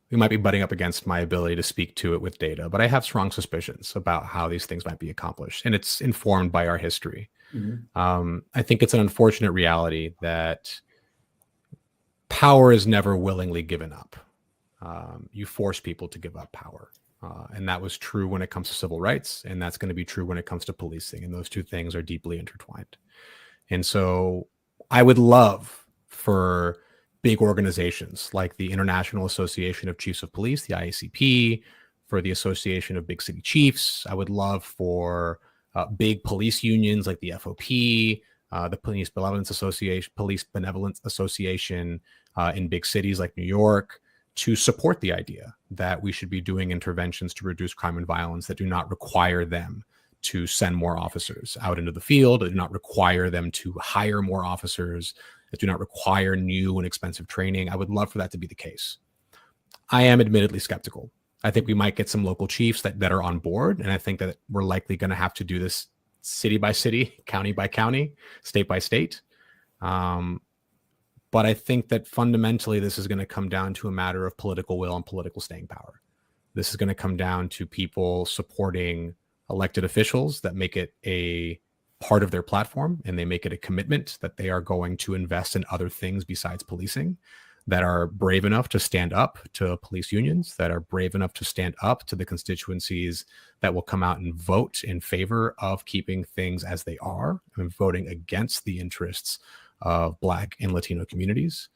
we might be butting up against my ability to speak to it with data, but I have strong suspicions about how these things might be accomplished, and it's informed by our history. I think it's an unfortunate reality that power is never willingly given up. You force people to give up power. And that was true when it comes to civil rights, and that's going to be true when it comes to policing. And those two things are deeply intertwined. And so I would love for big organizations like the International Association of Chiefs of Police, the IACP, for the Association of Big City Chiefs. I would love for big police unions like the FOP, the Police Benevolence Association in big cities like New York, to support the idea that we should be doing interventions to reduce crime and violence that do not require them to send more officers out into the field, that do not require them to hire more officers, that do not require new and expensive training. I would love for that to be the case. I am admittedly skeptical. I think we might get some local chiefs that are on board, and I think that we're likely going to have to do this city by city, county by county, state by state. But I think that fundamentally this is going to come down to a matter of political will and political staying power. This is going to come down to people supporting elected officials that make it a part of their platform, and they make it a commitment that they are going to invest in other things besides policing, that are brave enough to stand up to police unions, that are brave enough to stand up to the constituencies that will come out and vote in favor of keeping things as they are and voting against the interests of Black and Latino communities.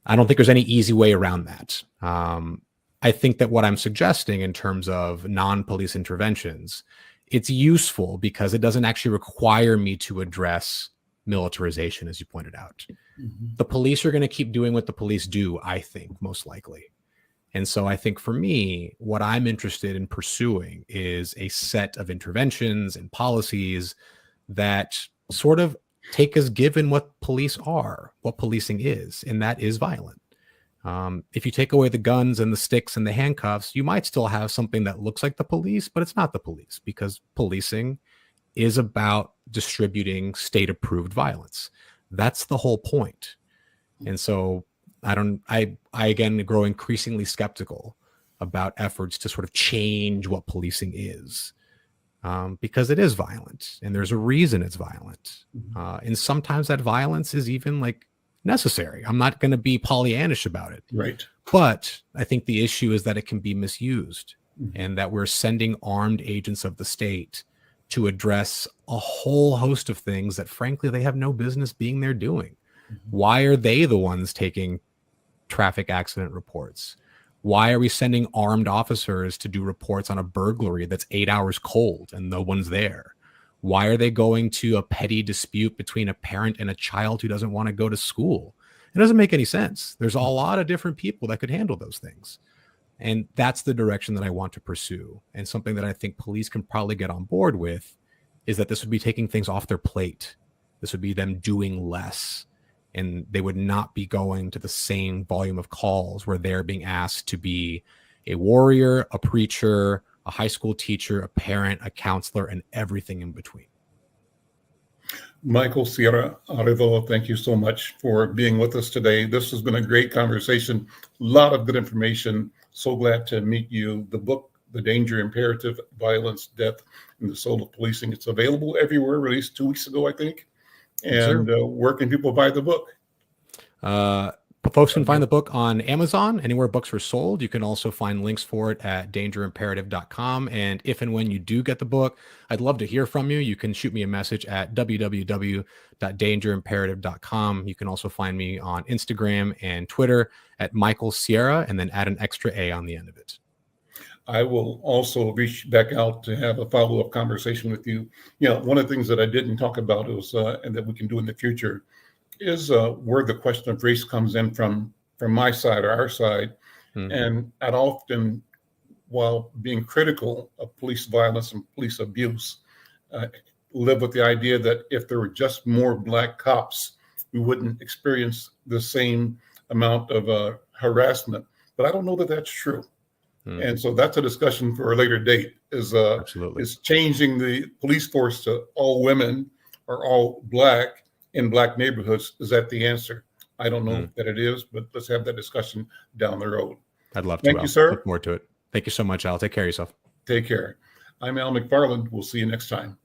I don't think there's any easy way around that. I think that what I'm suggesting in terms of non-police interventions, it's useful because it doesn't actually require me to address militarization, as you pointed out. The police are going to keep doing what the police do, I think, most likely. And so I think for me, what I'm interested in pursuing is a set of interventions and policies that sort of take as given what police are, what policing is, and that is violent. If you take away the guns and the sticks and the handcuffs, you might still have something that looks like the police, but it's not the police, because policing is about distributing state-approved violence. That's the whole point. And so I again grow increasingly skeptical about efforts to sort of change what policing is. Because it is violent, and there's a reason it's violent. And sometimes that violence is even like necessary. I'm not going to be Pollyannish about it. Right. But I think the issue is that it can be misused, and that we're sending armed agents of the state to address a whole host of things that, frankly, they have no business being there doing. Why are they the ones taking traffic accident reports? Why are we sending armed officers to do reports on a burglary that's 8 hours cold and no one's there? Why are they going to a petty dispute between a parent and a child who doesn't want to go to school? It doesn't make any sense. There's a lot of different people that could handle those things. And that's the direction that I want to pursue. And something that I think police can probably get on board with is that this would be taking things off their plate. This would be them doing less. And they would not be going to the same volume of calls where they're being asked to be a warrior, a preacher, a high school teacher, a parent, a counselor, and everything in between. Michael Sierra-Arévalo, thank you so much for being with us today. This has been a great conversation, a lot of good information. So glad to meet you. The book, The Danger Imperative, Violence, Death, and the Soul of Policing. It's available everywhere, released 2 weeks ago, I think. And where can people buy the book? Folks can find the book on Amazon, anywhere books are sold. You can also find links for it at dangerimperative.com. And if and when you do get the book, I'd love to hear from you. You can shoot me a message at www.dangerimperative.com. You can also find me on Instagram and Twitter at Michael Sierra, and then add an extra A on the end of it. I will also reach back out to have a follow-up conversation with you. You know, one of the things that I didn't talk about is, and that we can do in the future, is where the question of race comes in from my side or our side. And I'd often, while being critical of police violence and police abuse, live with the idea that if there were just more Black cops, we wouldn't experience the same amount of harassment. But I don't know that that's true. And so that's a discussion for a later date, is changing the police force to all women or all Black in Black neighborhoods. Is that the answer? I don't know that it is, but let's have that discussion down the road. I'd love to. Thank you, sir. Look forward to it. Thank you so much, Al. Take care of yourself. Take care. I'm Al McFarland. We'll see you next time.